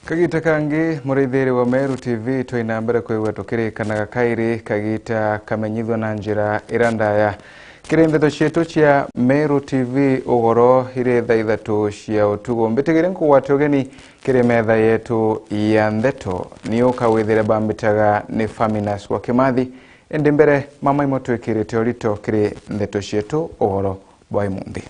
Kagita kangi mureithere wa Meru TV twaina mbere kwigwa tukirikanaga kairi kagita kamenyithwa na njira irandaya kirendeto cietu cia Meru TV ugoro ire thaa ithatu cia utugo mbitigire nkuwate ugeni kiri metha yetu ya ndeto ni ukawithire bambitaga ni Faminas wa Kimathi ende mbere mama imotwikire teorito kiri ndeto cietu ugoro bwa imundi.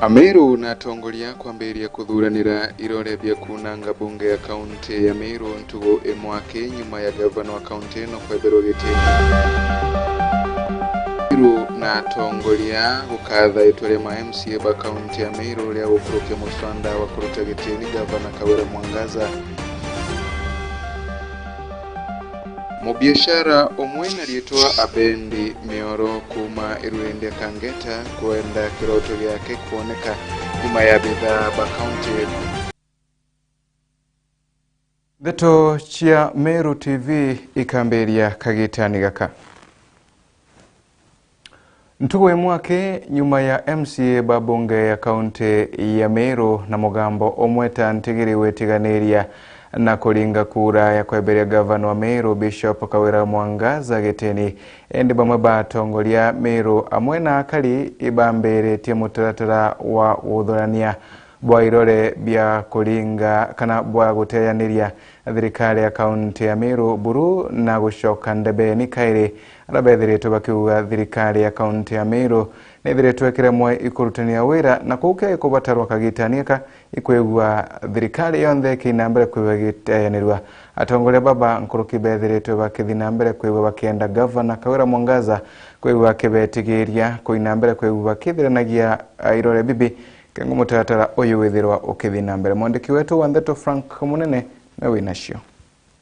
Meru na tongoria kwambiria kuthuranira irore bya kunanga bunge ya kaunti ya Meru ntugo emwake nyuma ya gavana wa kaunti no kweberwa gitini. Meru na tongoria gukatha itore ma MCA ba kaunti ya Meru ria gukurukia muswanda wa kuruta gitini gavana Kawira Mwangaza. Mubiashara omwena aliyetoa abendi mioro kuma Irwende Kangeta kuenda kiroto yake kuoneka nyuma ya bidhaa ba kaunti. Ndeto cia Meru TV ikamberia kagitani gaka. Ntugo emwake nyuma ya MCA babunge ya kaunti ya Meru na mugambo omweta ntigiri wetiganiria na kuringa kura ya kweberia gavana wa Meru Bishop Kawira Mwangaza gitini endi bamwe batongoria Meru amwe na akari ibamberetie mutaratara wa uthurania bwa irore bya kuringa kana bwa guteyaniria thirikari ya kaunti ya Meru buru na gushoka ndebe ni kairi arabethiretwo bakiuga thirikari ya kaunti ya Meru nethiretwo ekiremwe ikurutania wira na kuke ikubatarwa kagitaniaka ikwegwa thirikari yonthe kina mbere kwigiteyanirwa atongoria baba nkuruki bethiretwo bakithina mbere kwegwa bakienda gavana Kawira Mwangaza kwegwa kibetigiria kuina mbere kwegwa bakithiranagia irore bibi kengo mutaratara uyu withirwa ukithina mbere. Mwandiki wetu wa Ndeto Frank Munene mewe nacio.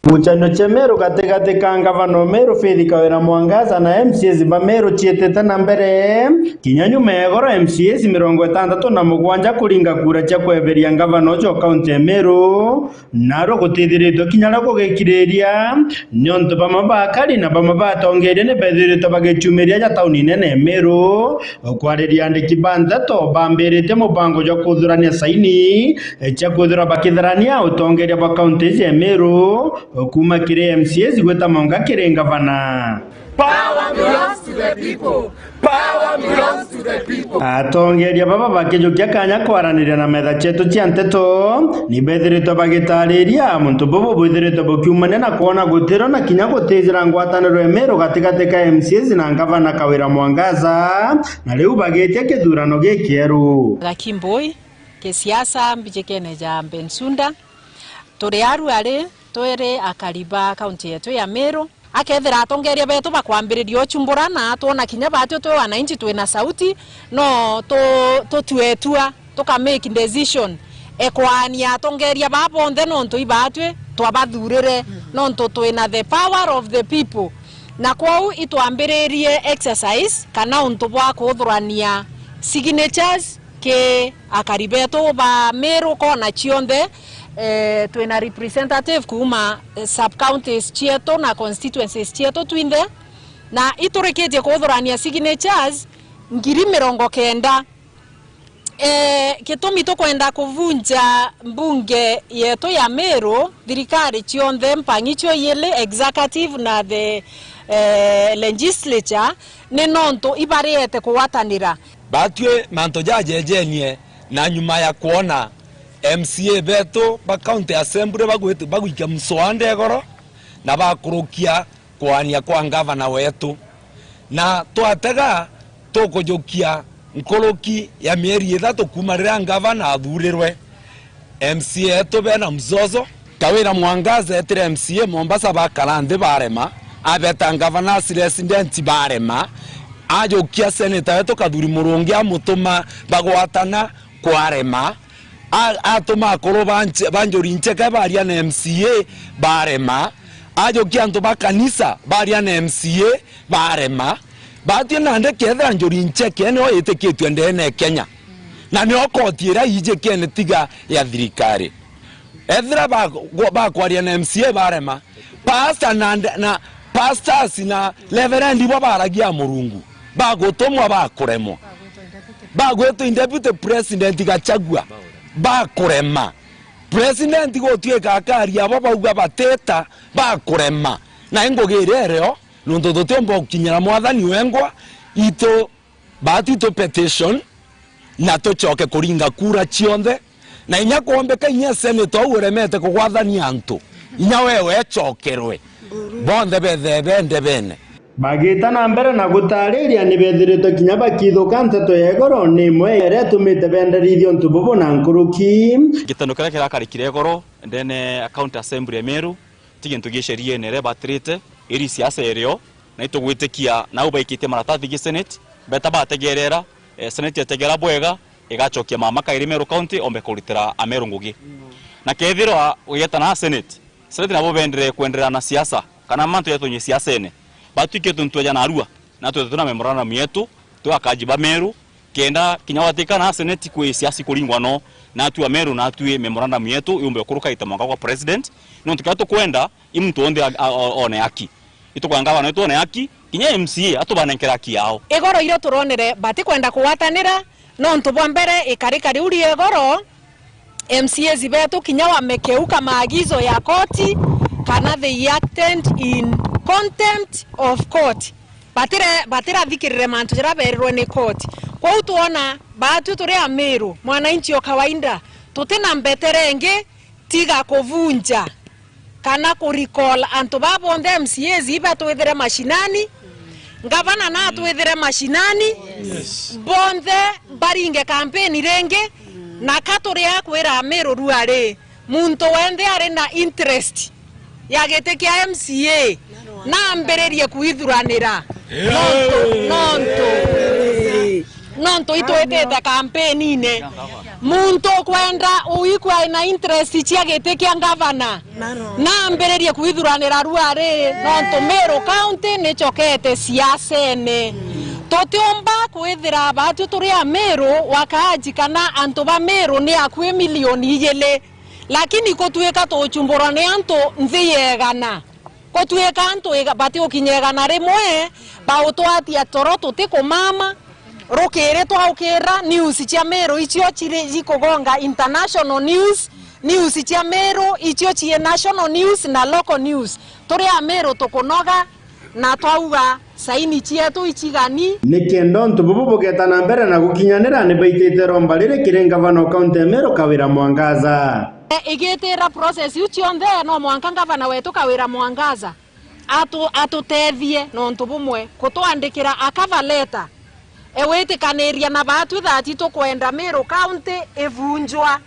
Muchano cha Meru katikati ka gavana Meru Faith Kawira Mwangaza na MCAs ba Meru chietete na mbere kinyanyuma egoro MCAs 67 kuringa kura cha kweberia gavana ojo kaunti ya Meru naro gutithiritwo kinyara kugikireria nyonto bamabakari na bamabatongeire ne bethiritwo bagichumeria ja tauni nene Meru kwariria andiki bandato bambirite mubango jo kuthurania saini cha kuthura bakithrania utongeria ba kaunti ya Meru kuma kire MCAs gweta monga kire gavana. Power belongs to the people. Power belongs to the people. Atongeria baba bakijukia kanya kwaraniria na metha chetu cia nteto ni bethiritwo bagitariria muntu bobo bethiritwo bokiumane na kuona gutiro na kinya gutizira ngwataniro Meru gatigati ka MCAs na gavana Kawira Mwangaza na riu bagitia kithurano gikieru Gakimboi ke siasa mbijekene ja Bensunda turi aru ari twere akariba kaunti yetu ya Meru akethira atongeria betu bakwambiririo chumburana tuona kinya batyo twe wananchi twina sauti no to tuetua tuka make decision ekwania atongeria babonthe nonto ibatwe twabathurire nonto twina the power of the people na kwau itwambiririe exercise kana unto bwa kuthurania signatures ke akaribeto ba Meru kona chionde twina representative kuma sub-counties chieto na constituencies chieto twinde na iturekeje kuthurania signatures 90,000 kitumi tukwenda kuvunja mbunge yetu ya Meru thirikari chionthe mpangicho yele executive na the legislature ni nonto ibariete kuwatanira batwe manto jajejenie na nyuma ya kuona MCA beto ba county assembly baguikia mswande goro na bakurukia kwania kwa gavana wetu na twatega tukujukia nkoroki ya mieri 3 kumarira gavana athurirwe MCA to bena mzozo Kawira Mwangaza etire MCA Mombasa bakarande barema abeta gavana resident barema ajokia senator wetu Kadhuri Murungi amutuma bagwatana kwarema atoma akoro banjori ncheka baria na MCA barema ajokia anto bakanisa baria na MCA barema batio nande ketha njori ncheke no yeteketwe ndene Kenya na ni okotira ije kene tiga ya thirikari ethra ba kwaria na MCA barema pastor na pastors na reverend bo baragia Murungu bagutumwa bakuremwa bagwetwo deputy president Gachagua bakurema president gotweka akari abo bauga bateta bakurema na ingogirereo nundu tutembo kinyira mwathani wengwa ito batito petition na tucoke kuringa kura cionthe na inya kuombeka inya senator uremete kugwathani antu inya wewe cokerwe bonthe bethebe bene bagita na mbere na gutariria ni bethiritwe kinya bakithuka nteto yegoro ni imwe ere tumite benderithio ntububu na nkuruki gitano kira kirakarikire goro ndene account assembly Meru tigintu gisherie nere batrite iri siasa erio na itugwitikia na ubaikite maratathi gi senate beta bategerera senate yategera bwega igachokia mama kairi Meru county ombe kuritira Ameru ngugi na kethirwa uyeta na senate nabo bendere kuendelea na siasa kana mantu yetu nye siasa ene batuike tuntuja na arua na tutuna memorandum yetu twakajiba Meru kenda kinyawatika na senate kwe siasa kulingwa no na tu Meru na tuwe memorandum yetu yumbe kuruka itamanga kwa president no tukato kwenda imtu onde one haki itukwanga no tuone haki kinya MCA atubanenkera haki yao igoro iro turonere bati kwenda kuwatanira no ntubwa mbere ikarikari uri igoro MCA zibetu kinya wamekeuka maagizo ya koti kana they acted in contempt of court batira thikirire mantu jira berirwe ni court kwa utuona batu turi Ameru mwananchi wa kawaida tutina mbeterenge tiga kuvunja kana kuricall antu babonde MCA ziba tuwethere mashinani gavana na tuwethere mashinani bonde baringe campaign renge na katore yakwira Ameru ruare muntu wende ari na interest ya gete kia MCA na mbererie kuithuranira nonto itoetete campaign ine muntu kwenda uikwa ina interest chia gete kia gavana na mbererie kuithuranira ruare nonto Meru county ni chokete siasa ene totiomba kwithira batu turi Ameru wakaji kana antu ba Meru ni akwe milioni igele lakini kotueka tochumbura ni antu nthiyegana kotueka antu bati ukinyegana rimwe bautwatia toro tutiko mama rokere twaukira news cia Meru icio chire jikogonga international news cia Meru icio cie national news na local news turi Ameru tukunoga na twauga saini chietu ichigani nikendo ntububu buketana mbere na gukinyanira ni baitete romba rire kirenga vano county Meru Kawira Mwangaza igitira process ucionthe no mwanka gavana wetu Kawira Mwangaza atutethie no ntubumwe kutwandikira akava letter ewitikaniria na batu thati tukwenda Meru county ivunjwa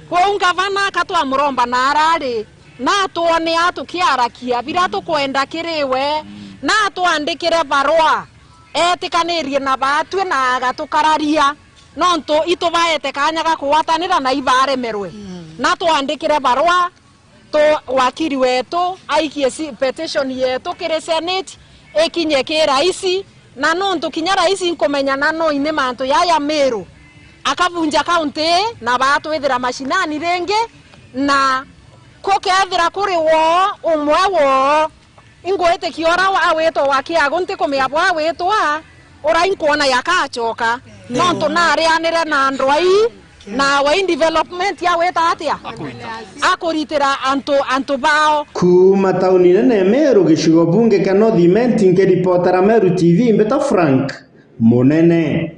kwa gavana katwa muromba na arari na tuone atukiarakia bira tukwenda kiriwe na tuandikire barua etikanirie na batu na agatukararia nonto itubaete kanyaga kuwatanira na ibaremerwe na tuandikire barua to wakiri wetu aikie petition yetu kire senate ekinye ki raisi na nonto kinya raisi nkomenya na no ine manto ya Meru akavunja county na batu ethira mashinani renge na kokethira kuri wo umwe wo ingwete kiora wa weto wakiago ntikomea bwa weto wa ora inkuona yakachoka nonto na arianire na ndwai na wa development ya weta atia akuritira anto bao kuma tauni nene Meru gicigo bunge ka North Imenti ngeripotera Meru TV mbeta Frank Munene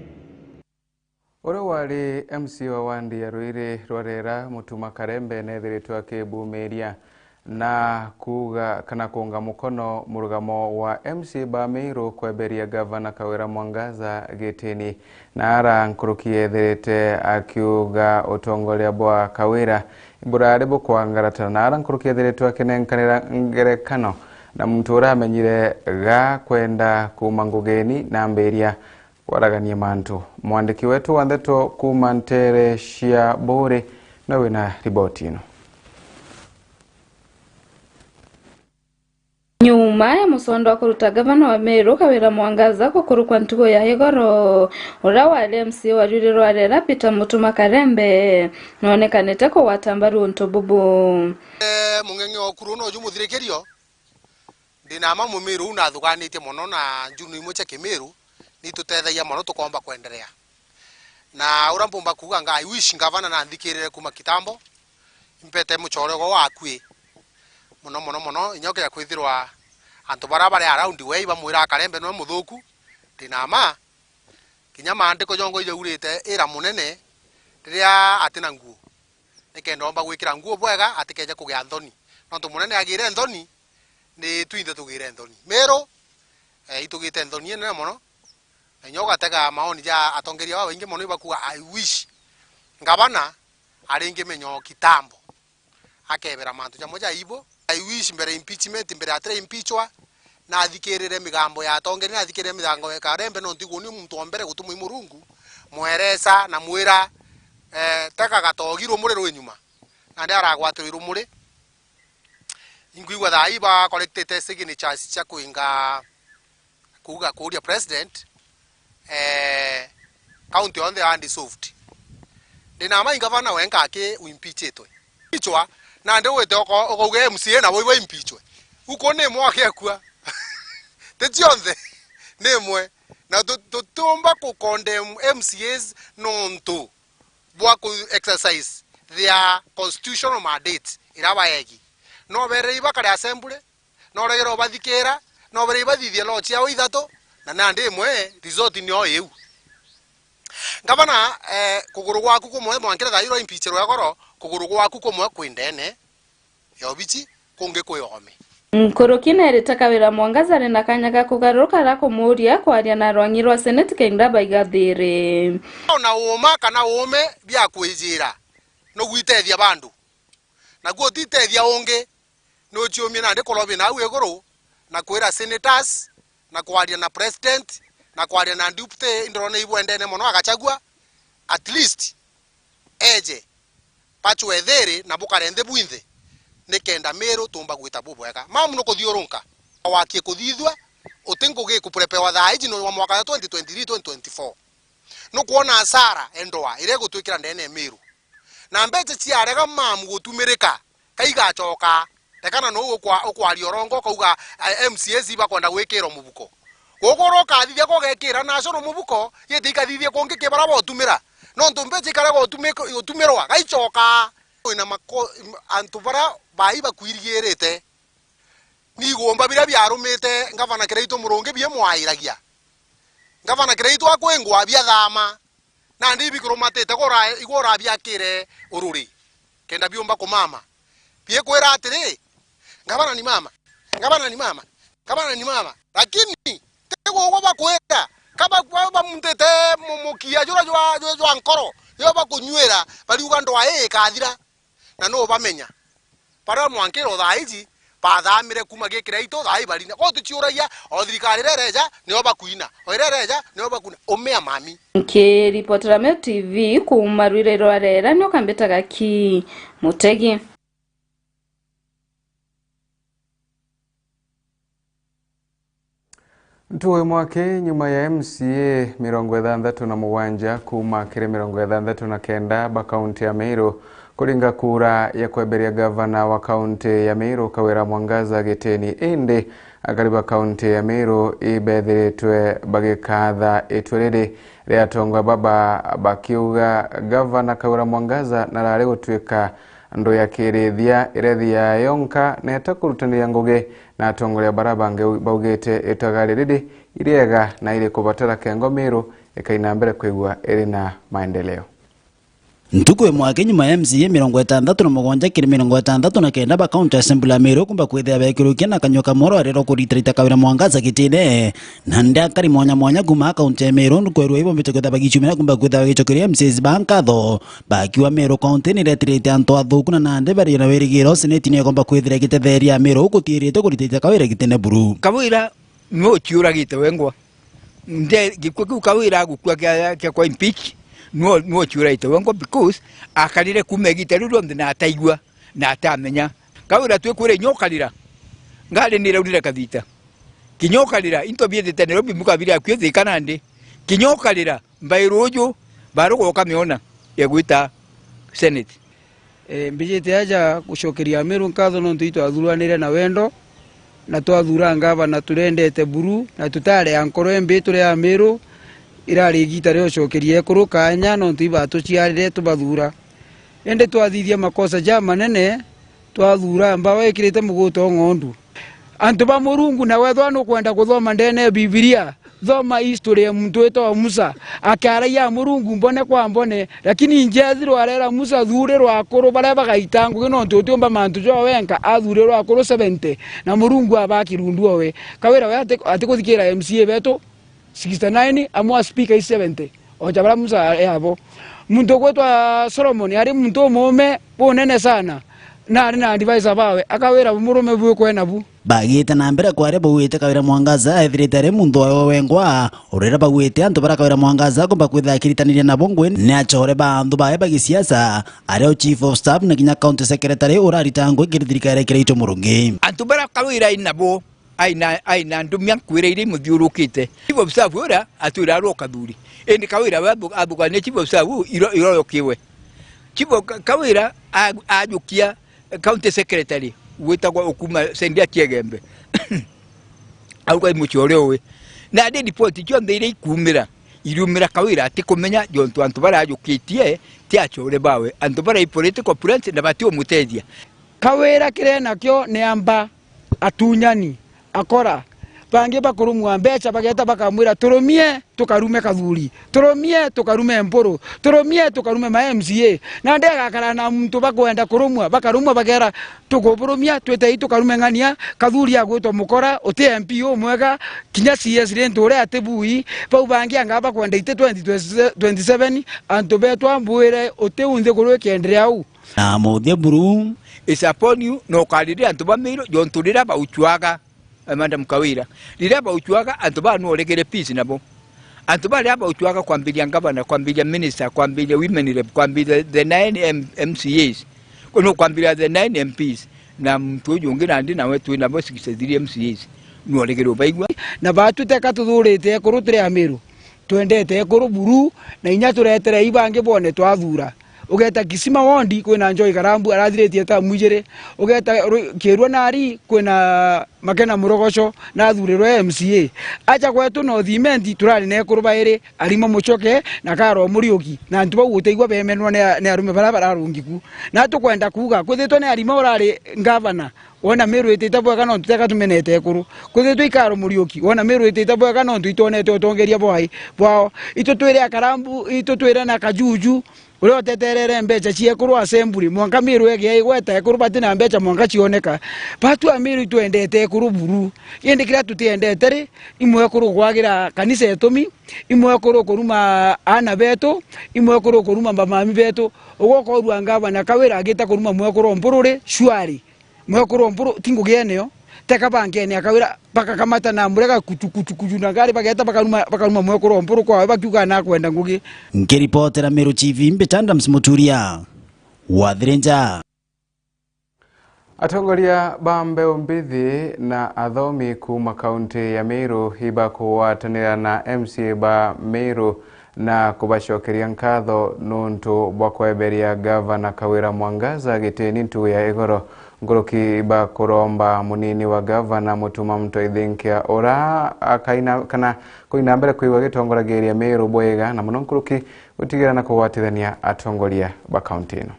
ore wari MC wa Wandi ya Ruire Rorera Mutuma Karembe nethiritwe akibumiria na kuga kana kuunga mukono murugamo wa MC ba Meru kweberia gavana Kawira Mwangaza gitini na ara nkurukie thirite akiuga utongoria bwa Kawira iburare bukwangarata na ara nkurukie thirite akinenkanira ngerekano na muntu uramenyire ga kwenda kuma ngugeni na mberia waragania mantu mwandiki wetu wa Ndeto kuma Ntere Shia Bore na wina riboti ino. Nyuma ya musondo wa kuruta gavana wa Meru Kawira Mwangaza kukurukwa ntugo ya igoro ura wa MC wa Rwire Rwarera Peter Mutuma Karembe nonekanete ko watambaru ontobubu mungenge okuru no jumuthirekerio ndinama mu Meru na thuganite muno na njunu imwe cha Kimeru ni tutethagia mono tukomba kuendelea na ura mpumba kuga nga I wish ngavana na ndikirire kuma kitambo impete muchorego wakwi muno inyoke ya kwithirwa antu barabara ya around way bamwira Karembe no muthuku dinama kinya maandiko jongo ije urite ira munene riria atina nguo nikenda omba gwikira nguo bwega atikeje kugia nthoni no tu munene agire nthoni ni twinde tugire nthoni Meru itugite nthoni ene mono nyoga tega maoni ja atongeria wa wingi mono ibakuga I wish ngavana aringe menyo kitambo akebera mantu ja moja ibo I wish mbere impeachment mbere atre impeachwa na athikirire migambo ya atongeria na athikirire migambo ya Karembe no ntigo ni muntu ombere gutumu imurungu mweresa na mwira taka gatogirwo muri rwenyuma na ndi aragwatirirwo muri ingwigwa thaiba collected signatures cha kuinga kuga kuria president county on the unsolved ndina mai ngavana wenga ake uimpeachetwe impeachwa na ndi wete okoge MCA na boibo impeachwe uko ne mo akekua tetionthe nemwe na tutumba ku condemn MCAs nonto bwa ku exercise their constitutional mandate iraba yegi no bere iba kare assembly no regero bathikira no bere bathithia lo cia ithato na nandi mwe resort ni o eu ngavana kuguru gwaku kumwe mwankira thairo impeachero yakoro kuguru gwaku kumwe kwindene yobichi kunge kuyome Nkurukina erita Kawira Mwangaza na kanyaga kugaruka ra kumuria kwaria na rwangi rwa Senate Kingdom baigathire na uma kana ume bia kwijira no gwitethia bandu na guo titethia unge no chiumia na ndikolobi na wegoro na kwira senators na kwaria na president na kwaria na deputy indorone ibwendene mono agachagua at least eje pachwethere na bukarende bwinthe nikenda Meru tumba gwita bubwega mamu no kuthiurunka wakie kuthithwa utingugi kuprepewa thaiji no mwaka 2023 2024 no kuona hasara endoa ire gutwikira ndene Meru na mbeche ciarega mamu gutumirika kaigachoka tekana no ukwari orongo kauga MCAs iba kwenda gwikira mubuko gogoro kathithia kogekira national mubuko yete ikathithia konge kibara botumira no ntumbeche karago utumirwa gaichoka ina mako antubara baiba kwirigirite ni gomba bira byarumite ngavana kireito muronge bie mwairagia ngavana kireito akwengwa bia thama na ndi bikromatete gora igora byakire ururi kenda biomba ko mama bie kwera atiri ngavana ni mama lakini tego goba kwera kaba kwa mutete mukia jura jwa nkoro yoba kunywera bali ugando ae kathira na no bamenya para mwankero thaiji pathamire kuma gikira ito thai bali ko tuchiuragia o thirikari rereja nio bakuina o rereja nio bakuna omea mami ke reporter Meru TV kuma rwirero arera no kambetaga ki Mutegi Ntuwe mwake nyuma ya MCA 67 kuma kire 69 ba kaunti ya Meru kuringa kura ya kweberia gavana wa kaunti ya Meru Kawira Mwangaza Giteni indi akariba kaunti ya Meru ibethiritwe bagikatha itwerere ria tongwa baba bakiuga gavana Kawira Mwangaza na rari gutwika ndo ya kirithia irethia yonka na etakurutania ngugi na atongoria barabange baugite itagariri iriega na ile kubatara kengo Meru ikaina mbere kwigwa iri na maendeleo. Ntukwe mwake nyuma ya MCA 67 kiri 69 ba county assembly ya Meru kumba kwithia bekirukia na kanyoka moro arero kuritirita Kawira Mwangaza Gitini na ndakari mwanya kuma county ya Meru ndukwerwa ibo mitego bagichumira kumba kwithia gichokiria MCAs bankatho bakiwa Meru county ni retirite anto athuku na nande bari na werigiro seneti ni kumba kwithia gitetheria Meru gutiirite kuritirita Kawira Gitini buru Kawira no chiuragite wengwa nde gikweku Kawira gukwa kya kwa impeach no chiuragite wengwa because akarire kumegite rulo ndina ataigwa na atamenya Kawira twekwire nyokalira ngale ni raudira kathita kinyokalira into biethete Nairobi mukabiri akwethe kanande kinyokalira mbairojo barugo kamiona yegwita senate mbijete aja gushokeria Meru nkatho no ntuito athuranire na wendo na twathura ngavana turendete buru na tutare ankoro embe turi ya Meru irari gita ryo cokerie kuru kanya no ntiba tuciarire tubathura ende twathithia makosa ja manene twathura mbawe kirite muguto ngondu antu ba Murungu na wethwa no kwenda kuthoma ndene Biblia thoma history ya mtu wetu Musa akara ya Murungu mbone kwa mbone lakini njethiro arera Musa thure rwa kuru bare bagaitangu no ntutumba mantu jo wenka athure rwa kuru 70 na Murungu abakirundu we kawira we ati kuthikira MCA beto 69 amwa speaker 70 ojabara Musa yabo muntu kwetu Solomon ari muntu mume bonene sana na ari na advisor bawe akawira murume bwe kwena bu bagite na mbere kware bawite kawira Mwangaza ethirite muntu wa wengwa urira bagwite antu bara kawira Mwangaza kumba kwithakiritanire na bongwe ni achore bandu bae bagisiasa areo chief of staff na kinya county secretary uraritangwe kirithirikare kireito Murungi antu bara kawira inabo aina ndumya kwirire muthiurukite chief of staff ura atura roka thuri endi kawira abugane chief of staff iro kiwe chief kawira ajukia county secretary wetagwa okuma sendia kiegembe auka muchore we na de report jo ndire ikumira irumira kawira ati kumenya jontu antu bara ajukitie ti achore bawe antu bara political prince na batio mutedia kawira kirena kyo ne amba atunyani akora bange bakurumwa mbecha bageta bakamwira turumie tukarume kathuri turumie tukarume mporo turumie tukarume ma MCA na ndega kara na mtu bakwenda kurumwa bakarumwa bagera tukuburumia twete tukarume ngania kathuri agwitwa mukora ote MP omwega kinya CS rentore atebui pau bange anga bakwenda ite 2027 antu betwa mbwire ote unde kurwe kendere au na modhe buru is upon you no kalire antu bamiro jonturira ba uchwaga Madam Kawira liraba uchwaga antu ba no regere peace nabo antu ba liraba uchwaga kwambilia governor kwambilia minister kwambilia women rep kwambilia the 9 MCAs kono kwambilia the 9 MPs na mtu yongera ndi na wetu nabo 63 MCAs no regere baigwa na batu teka tuthurite kurutire amiru twendete kuru buru na inya turetere ibange bone twathura ugeta Kisima wondi kwina Njoi Karambu arathirĩtie ta mwijere ugeta Kĩrua nari kwina Makena Murogoco na thurĩrwo MCA acha kwetu no thimenti turari ne kurubaire arimo muchoke na Karo Muriuki na ntu baguteigwa bemenwa ne arume barabara rungiku na tukwenda kuga kwithitwo ne arimo urari governor wona Meru itita bwega no tuteka tumenete kuru kwithitwo Ikaro Muriuki wona Meru itita bwega no tuitonete utongeria bwai bwao ito twire Karambu ito twire na Kajuju ule teterere mbecha cie kuru assembly mwanka Meru ege igweta kuru batina mbecha mwanka cioneka batu amiru twendete kuru buru yende kira tutiendete ri imwe kuru gwagira kanisa etumi imwe kuru kuruma ana beto imwe kuru kuruma bamami beto ugoko ruanga na kawira agita kuruma mwe kuru mpurure shwari mwe kuru mpuru tingu geneo teka bange ne akawira baka kamata na murega kuchu na gari bageta bakaruma mwe kuru mpuru kwa bakiuga na kwenda ngugi nkiripotera Meru TV Mbetanda Msimuturia wathirenja atongoria ba mbeu mbithi na athomi kuma kaunti ya Meru hiba kuwatanira na MCA ba Meru na kubacokeria nkatho nuntu bwa kweberia gavana Kawira Mwangaza gitini ntu ya igoro ngoroki ba kuromba munini wa gavana Mutuma Mtoithinkia ora akaina kana kuina mbere kuiwa gitongorageria Meru bwega na muno ngoroki utigira na kuwatithania atongoria ba kaunti ino.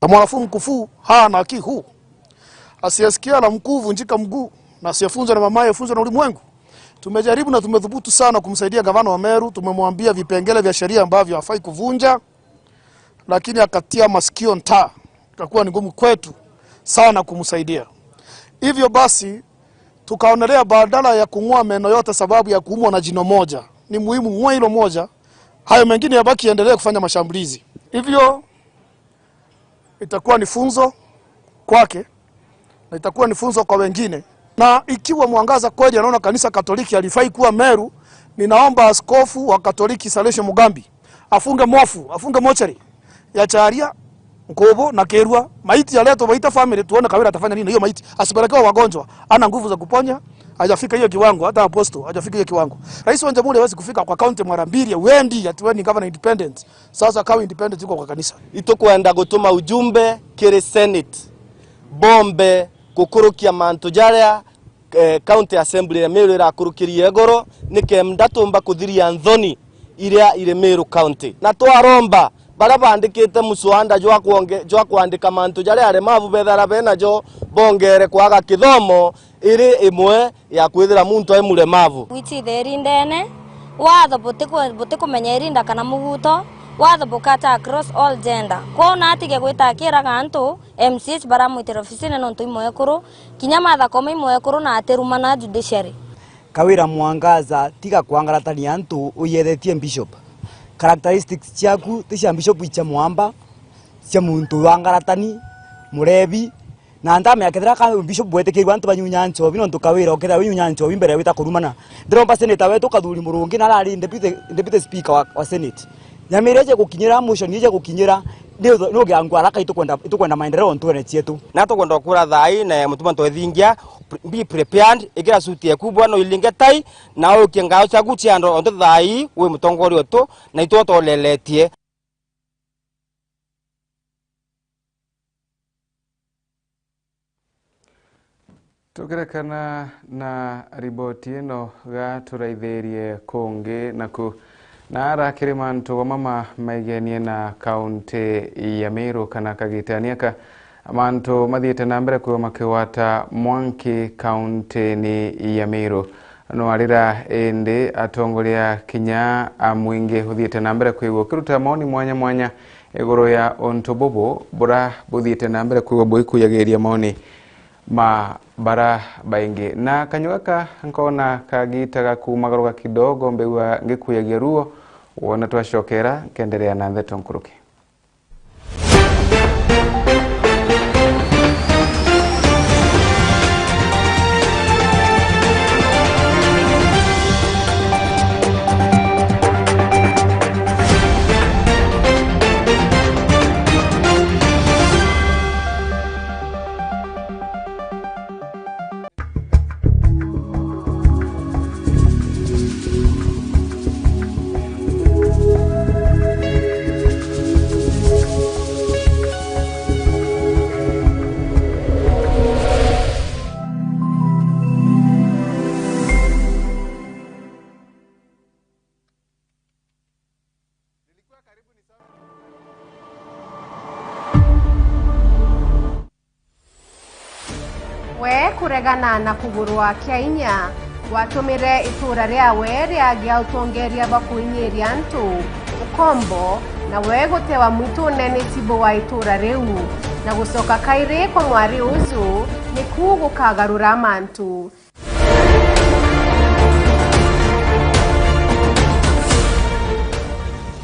Mwanafunzi mkufu hana kihu asiyesikia la mkuu vunjika mguu na asiyefunzwa na mamaye funzwa na ulimwengu. Tumejaribu na tumedhubutu sana kumsaidia gavana wa Meru, tumemwambia vipengele vya sheria ambavyo hafai kuvunja, lakini akatia masikio nta. Itakuwa ni ngumu kwetu sana kumsaidia. Hivyo basi tukaonelea badala ya kung'oa meno yote sababu ya kuumwa na jino moja, ni muhimu ng'oa hilo moja, hayo mengine yabaki endelee kufanya mashambulizi. Hivyo itakuwa ni funzo kwake na itakuwa ni funzo kwa wengine. Na ikiwa Mwangaza kweli anaona kanisa Katoliki alifai kuwa Meru, ninaomba askofu wa Katoliki Salesho Mugambi afunge mofu, afunge mochari ya Charia, Nkobo na Kĩrua. Maiti yaletwa baita family tuone Kawira atafanya nini hiyo maiti. Asipelekewa wagonjwa, ana nguvu za kuponya, hajafika hiyo kiwango, hata apostle hajafika hiyo kiwango. Rais wa Jamhuri hawezi kufika kwa county mara mbili wendi atiweni governor independent. Sasa kawa independent yuko kwa kanisa. Itokwenda gutuma ujumbe kiri Senate bombe kukurukia mantu jaria county assembly ya Meru irakurukirie goro nike ndatumba kuthiria nthoni iria ire Meru county na twaromba bara bandikite muswanda jwa kuandika mantu jare are mavu bethara bena jo bongere kwaga kithomo iri imwe ya kwithira muntu ai muremavu witi theri ndene watho butiko menyerinda kana muguto watho bukata across all gender kona atige gwitakira gantu MCH bara mwitira ofisine nontu imwe kuru kinya matha koma imwe kuru na aterumana judiciary Kawira Mwangaza tiga kwangaratania antu uyethetie bishop characteristics ciaku ti cia bishop icha mwamba cia muntu wangaratani murebi na ndame akethera ka bishop bwetekirwa antu banyunya ncho bino ntukawira okethera winyunya ncho bimbere wita kurumana ndiromba senator wetu kathuri murungi na rari deputy speaker wa senate nyamireje gukinyira motion ije gukinyira no gangwa araka itukwenda maendeleo ntwene cietu na tukwenda kura thai na mutuma twethingia be prepared igira suti ekubwa no ilinge tai na ukingao chagu chiando onto thai we mutongori oto na itoto leletie tugerekana na riboti ino ga turaithĩrie kungi naku na arakĩrĩ mantu wa mama maigenie na kaunti ya Meru kana kagitaniaka mantu mathiĩte na mbere kuo makiwata mwanki kaunti ni ya Meru no arira ende atongoria kinya amwingi huthiĩte na mbere kuo kiruta maoni mwanya mwanya iguru ya ontobobo bura buthiĩte na mbere kuo boikuyageria maoni ma bara baingi na kanyuaka nkona kagitaga kumagaruka kidogo mbewa ngikuyagia ruo wona twacokera kenderea na Ntheto Nkuruki. We kuregana na kugurwa kia inya watumire itura riawe riagia utongeria bakuinyiria ntu ukombo na we gutewa mwitu nene tibo wa itura riu na gucoka kairi kwa mwari uzu ni kugukagarura mantu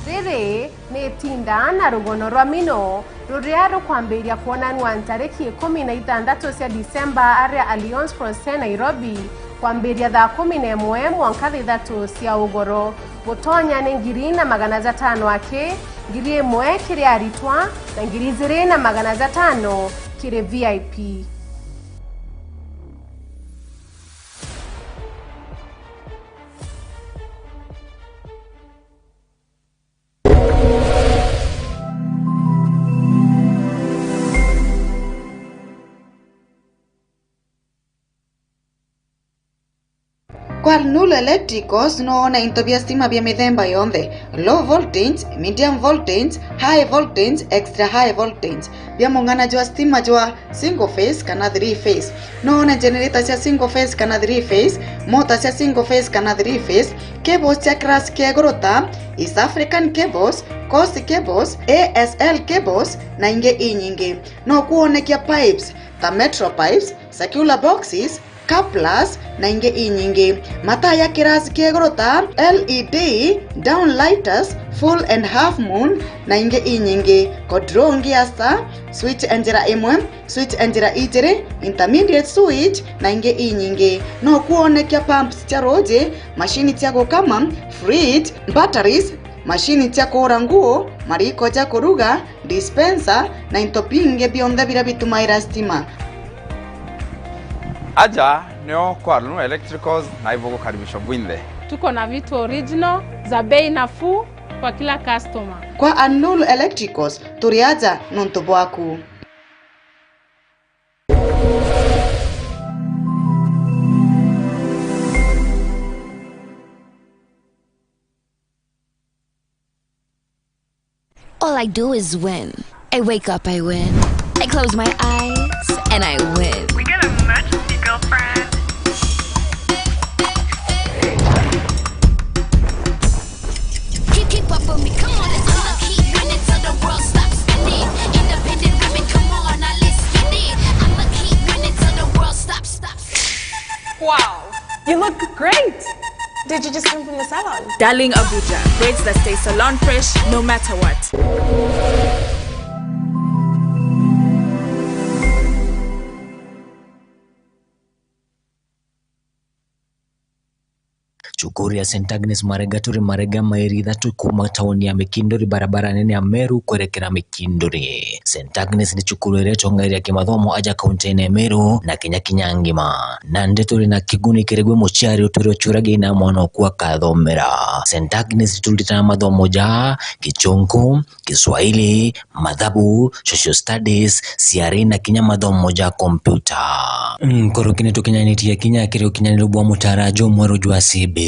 riri ni tinda na rugono rwa mino ruria rukwambiria kuonanwa tariki 16 cia Disemba aria Alliance Francaise Nairobi kwambiria thaa 11 mwanka 3 cia ugoro gutonya ni 2,500 ake 1,000 kiri aritwa na 2,500 kiri VIP. Kwa Nulu Electricals noona into bia stima bia mithemba yonthe low voltage, medium voltage, high voltage, extra high voltage bia mungana jwa stima jwa single phase kana 3 phase noona generator cia single phase kana 3 phase motor cia single phase kana 3 phase cables cia class kegorota East African cables, Coast cables, ASL cables na inge inyingi no kuonekia pipes ta metro pipes, circular boxes, couplers na inge inyingi mataa ya kirasi kiegorota LED downlighters full and half moon na inge inyingi kodrongi ya star switch enjera imwe switch enjera ijere intermediate switch na inge inyingi no kuonekia pumps cia roje mashini cia gukama fridge batteries mashini cia kuura nguo mariko ja kuruga dispenser na intopinge bionthe bira bitumaira stima aja nio kwa Nulu Electricals na hivyo kukaribisha bwinde. Tuko na vitu original za bei nafuu kwa kila customer. Kwa Nulu Electricals turiaja nonto bwaku. All I do is win. I wake up, I win. I close my eyes, and I win. We got an emergency, girlfriend. Keep up with me, come on, let's keep winning till the world stops spinning. Independent women, come on, now let's get it. I'ma keep winning till the world stops. Wow, you look great. Did you just come from the salon? Darling Abuja, braids that stay salon fresh no matter what. Cukuru ya St. Agnes Marega turi Marega mairi thatu kuma tauni ya Mikindori barabara nene ya Meru kwerekera Mikindori. St. Agnes ni cukuru ireto ngairi ya kimathomo aja kaunti ya Meru na Kinya ngima. Na turi na kiguni kiregwe mochari uturi ochurage na mwana okuwa kathomera. St. Agnes tulitana mathomo ja Kichungu, Kiswahili, Mathabu, Social Studies, CRE na Kinya mathomo ja kompyuta. Koro kineto kinyaniti Kinya kire kinyaniro bwa mutarajo mwero jwa CBC.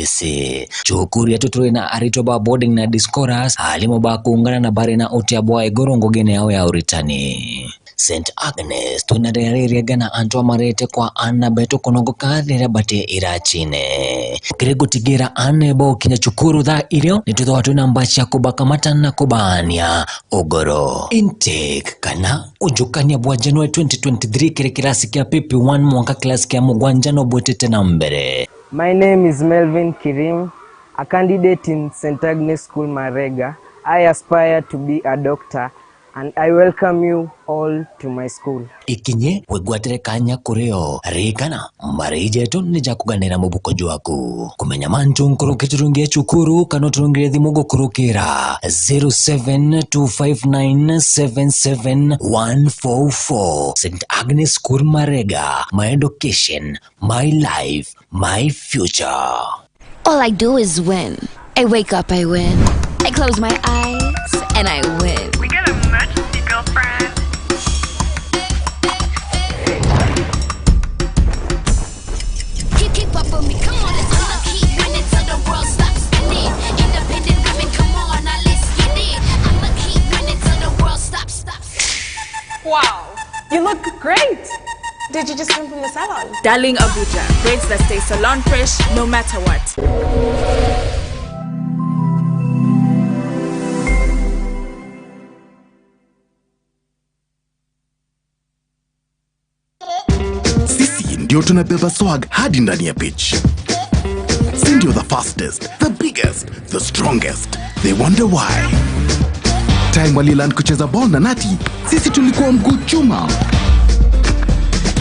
Cukuru ya tuturi na aritoba boarding na discourse alimo ba kuungana na bare na otia bwa egorongo gene yao ya uritani. St. Agnes tunarere gana antwa marete kwa ana beto konogo kadira bate irachine. Kirego tigira ane bo Kinya cukuru tha irio nitutho watu na mbachi ya kubakamata na kubania ogoro. Intake kana ujukania bwa January 2023 kire kirasi kia pipi 1 mwaka klasi kia mugwanjano bwetete na mbere. My name is Melvin Kirim, a candidate in St. Agnes School Marega. I aspire to be a doctor and I welcome you all to my school. Ikinye wegwatere kanya kureo rikana marije tu nija kuganira mubuko jwaku kumenya mantu nkuru kiturungie cukuru kano turungire thimugo kurukira 0725977144. St. Agnes School Marega, my education, my life, my future. All I do is win. I wake up, I win. I close my eyes, and I win. We got an emergency, girlfriend. Keep up with me, come on, let's keep winning till the world stops spinning. Independent women, come on, now let's get it. I'ma keep winning till the world stops. Wow, you look great. Did you just come from the salon? Darling Abuja, braids that stay salon fresh no matter what. Ndio tunabeba swag hadi ndani ya pitch. Si ndio the fastest, the biggest, the strongest. They wonder why. Time waliland kucheza ball na Nati, sisi tulikuwa mguu chuma.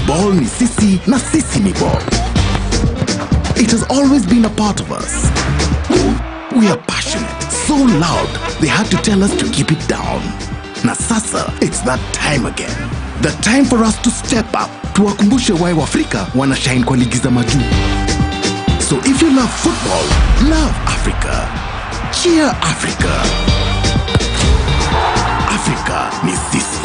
Ball ni sisi na sisi ni ball. It has always been a part of us. We are passionate, so loud, they had to tell us to keep it down. Na sasa, it's that time again. The time for us to step up. Tuwakumbushe why Waafrika wana shine kwa ligi za majuu. So if you love football, love Africa. Cheer Africa. Africa ni sisi.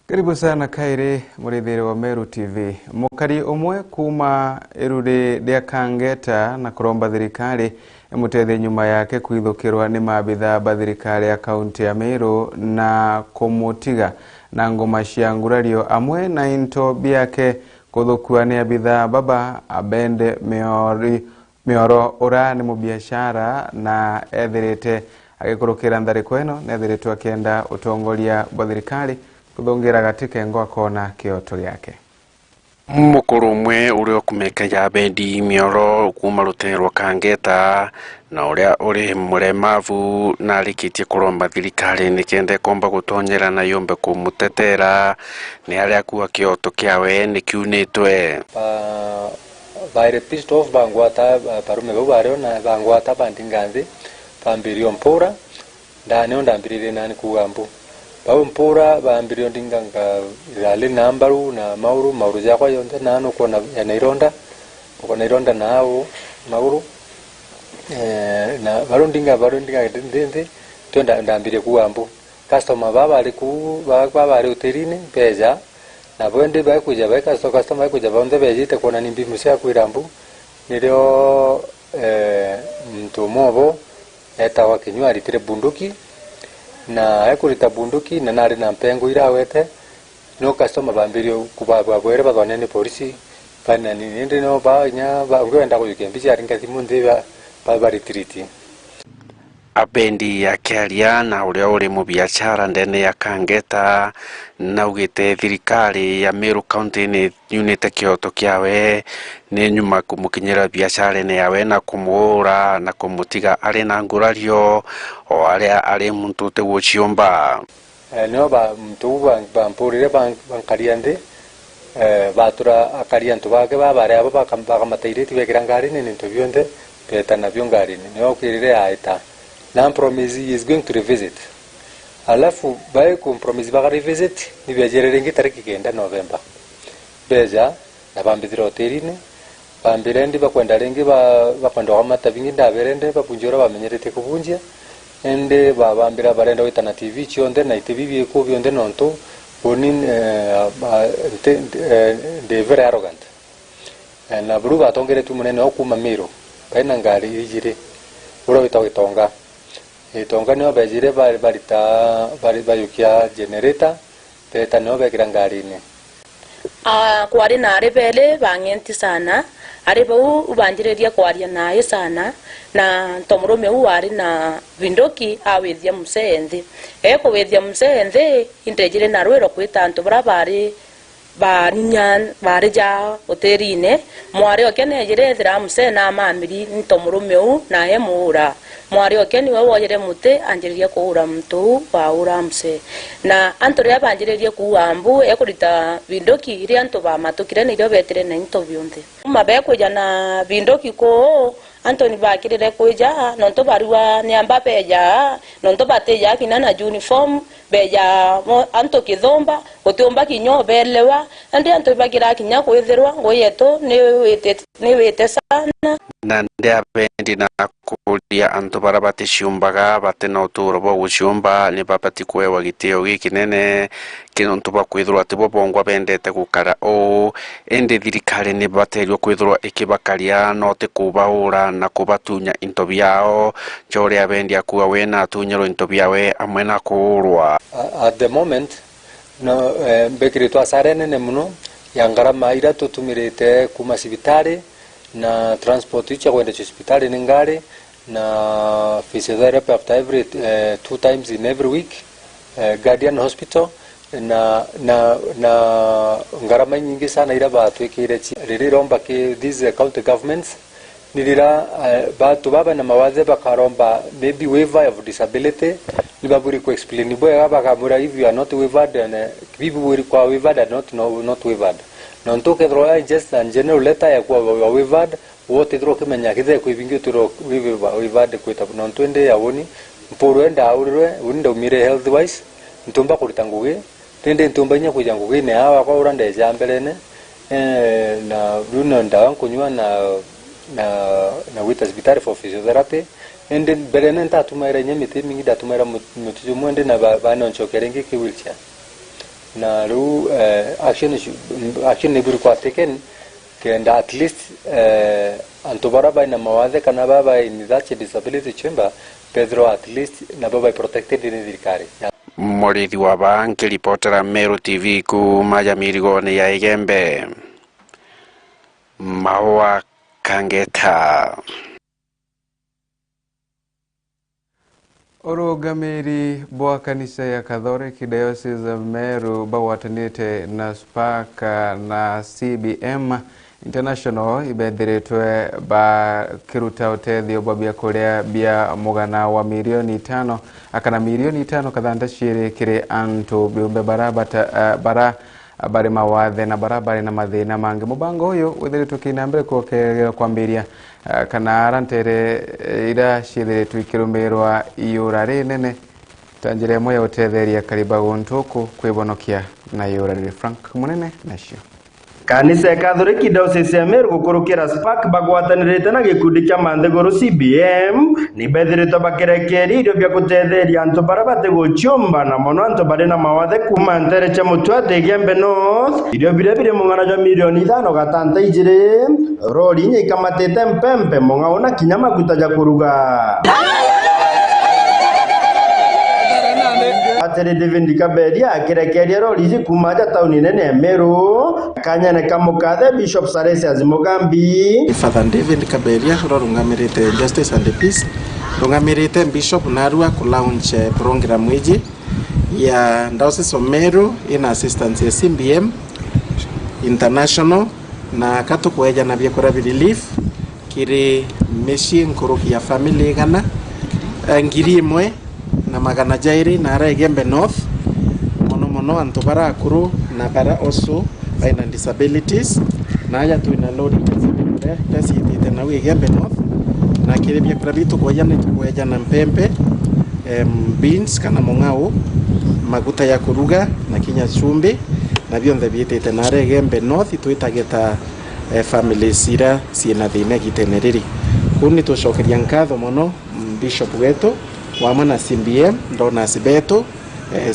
Karibu sana kaire murithire wa Meru TV. Mukari umwe kuma iruri ria Kangeta na kuromba thirikari mutethe nyuma yake kuithukirwa ni maabitha ba thirikari ya kaunti ya Meru na kumutiga na ngoma cia ngurario amwe na into biake kuthukua ni abitha baba abende mioro ura ni mubiashara na ethirite agikurukira ndariko eno nethiritwe akienda utongoria bwa thirikari kuthongira katika ngo akona kioto yake. mukuru umwe uri okumeka ya bendi mioro kuma rutene rwa Kangeta na uria uri muremavu na arikitie kuromba thirikari nikende komba gutonyera na yombe kumutetera ni aria kuwa kioto kiawe nikiunitwe baire pissed off bangwata parume babario na bangwata bandinganzi pambirio mpura ndani ondambirire nani kugambu bawo mpura bambirio ndinganga rale nambaru na mauru yakwa yonde nano kona ya naironda nao mauru na barondinga ndende tonda ndambire kugambu customer baba ari hotelini peja na bonde baikuja customer baikuja bonde bejite kona nimbi musia kwirambu nilio mtu mobo etawa kinywa ritire bunduki na ekurita bunduki na nari na mpengo irawete no customer bambirio kubabwere bathonene polisi bana nindi no banya ngwenda kuyukembisha ringati munde baritiriti abendi ya Keria na uria uri mu biashara ndene ya Kangeta na ugite thirikari ya Meru County ni unite kioto kiawe ni nyuma kumukinyira biashara ne yawe na kumuura na kumutiga ari na ngurario o aria ari muntu te wochiomba no ba mtu bampurire bankariande batura akariantu bake babare abo bakamataire tibekira ngari ni ntobionde petana byongari ni okirire aita na promise he is going to revisit alafu bae compromise baka revisit ni biajerere ngi tariki kenda November beja na bambidiro hotelini bambirendi bakwenda rengi bakwenda amata bingi ndaberende bapunjora bamenyerete kubunjia ende babambira barenda witana TV chionde na TV biko bionde nonto bonin de very arrogant na buru batongere tumunene okuma miro baina ngari ijire ura witawitonga itonga niyo bejire bari bayukia generator beta niyo bekira ngarini kwari na rebele bangenti sana arebo ubanjireria kwaria naye sana na ntomurume wari na vindoki awithia musenthi withia musenthi indejire na rwero kwita antu barabari baninyan barija hotelini mwari okenejire thira musena mamiri ntomurume na he muura mwari okeni wewe wojere mute anjiriria kuura mtu wa uramse na antoria banjiriria kuambu ekurita vindoki iri antu ba matukire ni rio betire na into bionde mabe kuja na vindoki ko Anthony bakirire kuja nonto barua ni amba beja nonto bateja kinana uniform beja anto kithomba utiomba kinyo belewa andi anto bagira kinya kwithirwa ngoyeto ni wete sana na ndia bendi na kulia anto barabate shiumbaga bate na uturo bo gushumba ni babati kwewa giteo gikinene kinonto bakwithirwa tibo bongwa bendete gukara o ende thirikari ni baterio kwithirwa ikibakaria no te kubaura na kubatunya into biao choria bendi akuwa wena tunyero into biawe amwena kuurwa at the moment no bekirito asarene ne muno yangara maira tutumirite kuma sibitari na transport icha kwenda hospitali ni ngari na physiotherapy after every 2 times in every week Guardian Hospital na ngarama nyingi sana ira batwikire riri romba ke these county governments nilira batu baba na mawaze bakaromba maybe waiver of disability libaburi ku explain boya bakamura if you are not waived and people will kwa waived and not waived non to kedroa just and general letter ya kwa waived wote dro kemenya kithe kuibingi turo waived kwita non twende yawoni mporo enda aurwe unda umire health wise ntumba kuritanguge tende ntumba nya kuja nguge ne hawa kwa uranda jambelene na runo ndawa kunywa na wita hospitali for physiotherapy ende belene ntatumaira nyemite mingi datumaira mutuju mwende na bana nchokerengi ki wheelchair na ru action ne buru kwa taken kenda at least antobara by na mawaze kana baba in that disability chamber Pedro at least na baba protected in thirikari morithi wa banki reportera Meru TV ku majamirigo ne ya igembe mawa Kangeta Urugamiri bwa kanisa ya Catholic Diocese of Meru bawatanite na SPAC na CBM International ibethiritwe ba kiruta utethio bwa bia kuria bia mugana wa milioni 5 akana milioni 5 kathanda shiri kiri antu biumbe bara bari mawathe na barabara na mathina mangi. Mubango uyu withiritwe kinambere kuokerera kwambiria kana arantere ira shithiritwe ikirumirwa iura rinene tanjire moya ya utetheria kariba guntuku kwibonokia na iura riri. Frank Munene nacio. Kanisa ya Catholic Diocese ya Meru gukurukira SPAC bagwatanirite na gikundi kia manthiguru CBM ni bethirite bakirekeria irio bia gutetheria antu bara batiguchumba na mono antu bari na mawathe kuma ntere cha Mutwate Gembe North irio bire mungana ja milioni 5 gatanta ijire rori nya ikamatete mpempe mungaona kinya maguta ja kuruga Atere David Kaberia akirekeria rori ici kuma ja tauni nene ya Meru kanyane kamukathe Bishop Salesius Mugambi Father David Kaberia rungamirite Justice and Peace rungamirite Bishop Narua ku launch program iji ya Diocese of Meru in assistance ya CBM International na katu kueja na biakura relief kiri meshi nkuruki ya family gana ngiri imwe na magana jairi na ara Gembe North mono antu bara akuru na bara also by disabilities na aya tu ina lori tesi tena we Gembe North na kile bia krabitu kueja na mpempe beans kana mongao maguta ya kuruga na kinya chumbi na bionde biete tena ara Gembe North tuitageta family sira siena thina gitenereri kuni tushokeria nkatho mono bishop wetu wamwe na CBM ndona sibeto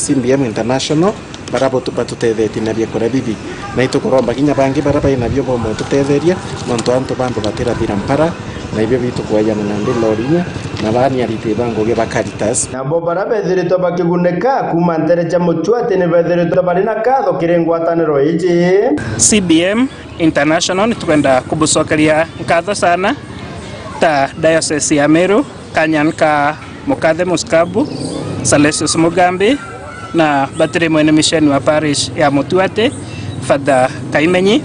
CBM International barabo tupatutethetie na biakora bibi na itukuromba kinya bangi baraba ina byo bomo tutetheria nonto antu bambo batira mpara na ibyo bitu kwajana na ndilorinya na bani arite bango ge bakaritas na bo barabe thirito bakiguneka kuma ntere cha Mutwate ne bethirito bari na katho kirengwataniro iji CBM International tukwenda kubusokeria nkatho sana ta Diocese ya Meru kanyanka Mukathe Muskabu Salesius Mugambi na batire mwene mission wa parish ya Mutwate Father Kaimenyi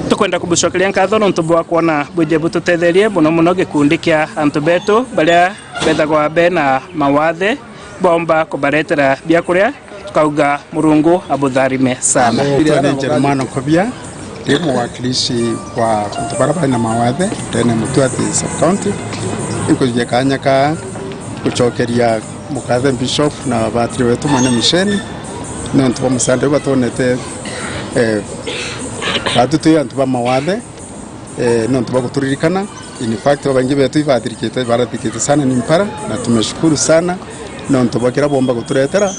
tukwenda kubushokeria nkatho nontu bwa kuona buje bututetherie muno gikundi kia antu betu baria bethagwa be na mawathe bomba kubaretera bia kuria tukauga Murungu abutharime sana. Ni Jerumano Kobia ndiye mwakilishi wa antu bara na mawathe tena Mutwate sub county iko kanyaka kuchokeria Mukathe Bishop na batiri wetu mwene misheni nontu ba musande batonete batutu antu ba mawathe nontu ba kuturirikana in fact babangi betu ibatirikite baratikite sana ni mpara na tumeshukuru sana nontu bakira bomba kuturetera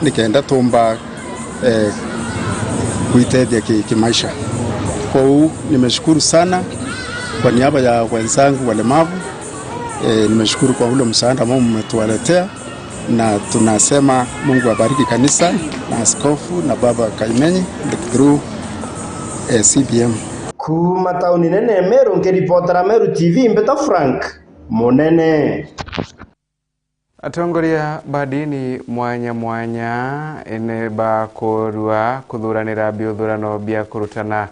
nikenda tumba kuitedia kimaisha kwa hiyo nimeshukuru sana kwa niaba ya wenzangu walemavu nimeshukuru kwa ule msaada ambao mmetuwaletea na tunasema Mungu abariki kanisa na askofu na baba Kaimenyi through CBM. Kuma tauni nene Meru ngiripotera Meru TV Mbeta Frank Munene. Atongoria badini mwanya ene bakorwa kuthuranira biuthurano bia kurutana